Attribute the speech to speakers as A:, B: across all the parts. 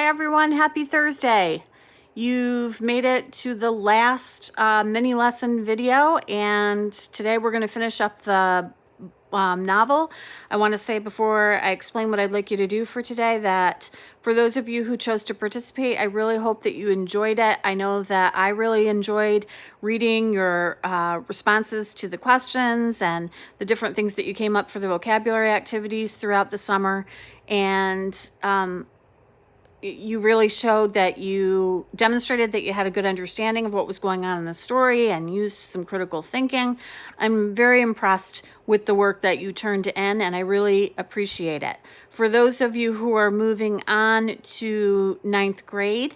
A: everyone. Happy Thursday. You've made it to the last mini lesson video, and today we're going to finish up the novel. I want to say before I explain what I'd like you to do for today that for those of you who chose to participate, I really hope that you enjoyed it. I know that I really enjoyed reading your responses to the questions and the different things that you came up for the vocabulary activities throughout the summer. And you really showed that you demonstrated that you had a good understanding of what was going on in the story and used some critical thinking. I'm very impressed with the work that you turned in, and I really appreciate it. For those of you who are moving on to 9th grade,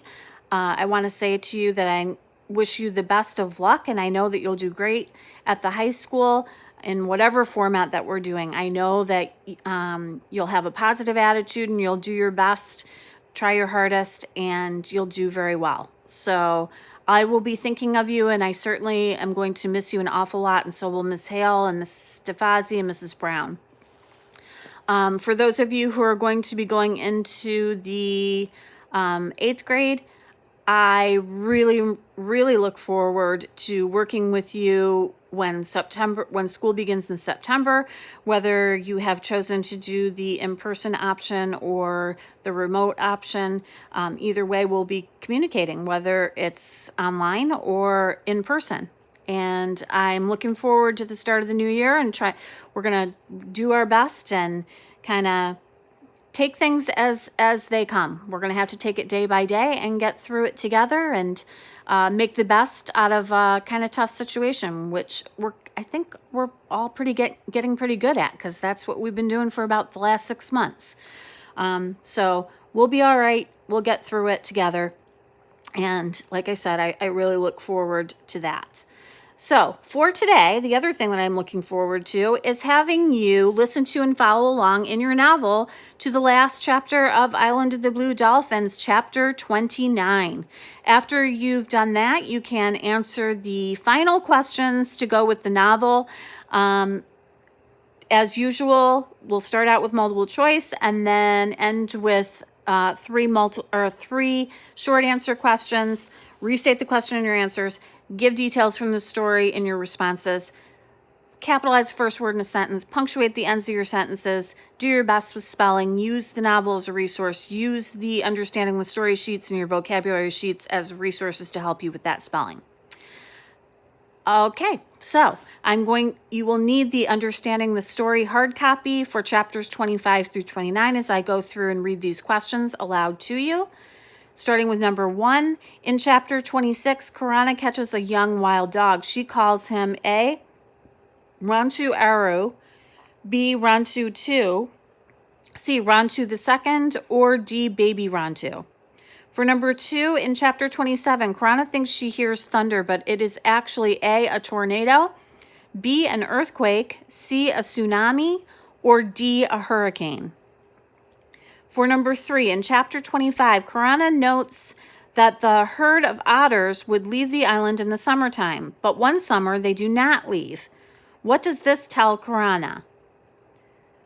A: I want to say to you that I wish you the best of luck, and I know that you'll do great at the high school in whatever format that we're doing. I know that you'll have a positive attitude and you'll do your best. Try your hardest and you'll do very well. So I will be thinking of you, and I certainly am going to miss you an awful lot, and so will Miss Hale and Miss Stefasi and Mrs. Brown. For those of you who are going to be going into the 8th grade, I really look forward to working with you when school begins in September, whether you have chosen to do the in-person option or the remote option. Either way, we'll be communicating, whether it's online or in person. And I'm looking forward to the start of the new year, and we're going to do our best and kind of take things as they come. We're going to have to take it day by day and get through it together and make the best out of a kind of tough situation, which I think we're all getting pretty good at, because that's what we've been doing for about the last 6 months. So we'll be all right. We'll get through it together. And like I said, I really look forward to that. So for today, the other thing that I'm looking forward to is having you listen to and follow along in your novel to the last chapter of Island of the Blue Dolphins, chapter 29. After you've done that, you can answer the final questions to go with the novel. As usual, we'll start out with multiple choice and then end with three short answer questions. Restate the question and your answers. Give details from the story in your responses. Capitalize the first word in a sentence. Punctuate the ends of your sentences. Do your best with spelling. Use the novel as a resource. Use the understanding the story sheets and your vocabulary sheets as resources to help you with that spelling. Okay, so you will need the Understanding the Story hard copy for chapters 25 through 29 as I go through and read these questions aloud to you. Starting with number 1, in chapter 26, Karana catches a young wild dog. She calls him A, Rantu Aru, B, Rantu 2, C, Rantu the second, or D, Baby Rantu. For number 2, in chapter 27, Karana thinks she hears thunder, but it is actually A, tornado, B, an earthquake, C, a tsunami, or D, a hurricane. For number 3, in chapter 25, Karana notes that the herd of otters would leave the island in the summertime, but one summer they do not leave. What does this tell Karana?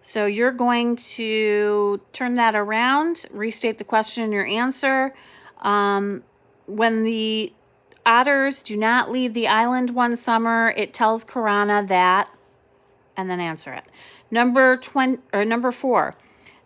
A: So you're going to turn that around, restate the question and your answer. When the otters do not leave the island one summer, it tells Karana that, and then answer it. Number 4.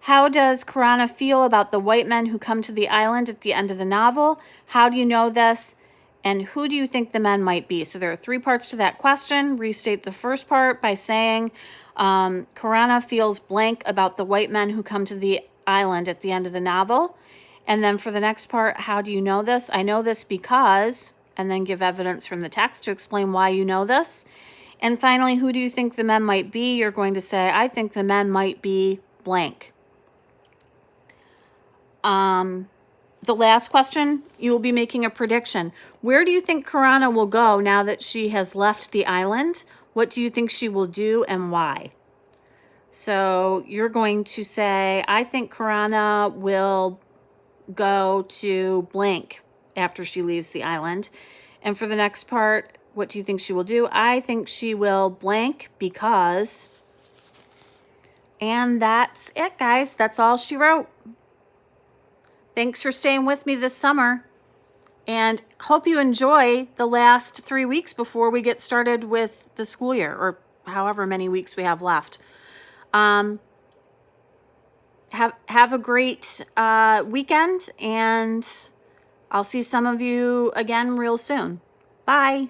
A: How does Karana feel about the white men who come to the island at the end of the novel? How do you know this? And who do you think the men might be? So there are 3 parts to that question. Restate the first part by saying Karana feels blank about the white men who come to the island at the end of the novel. And then for the next part, how do you know this? I know this because, and then give evidence from the text to explain why you know this. And finally, who do you think the men might be? You're going to say, I think the men might be blank. The last question, you will be making a prediction. Where do you think Karana will go now that she has left the island? What do you think she will do and why? So you're going to say, I think Karana will go to blank after she leaves the island. And for the next part, what do you think she will do? I think she will blank because, and that's it, guys. That's all she wrote. Thanks for staying with me this summer, and hope you enjoy the last 3 weeks before we get started with the school year, or however many weeks we have left. Have a great weekend, and I'll see some of you again real soon. Bye.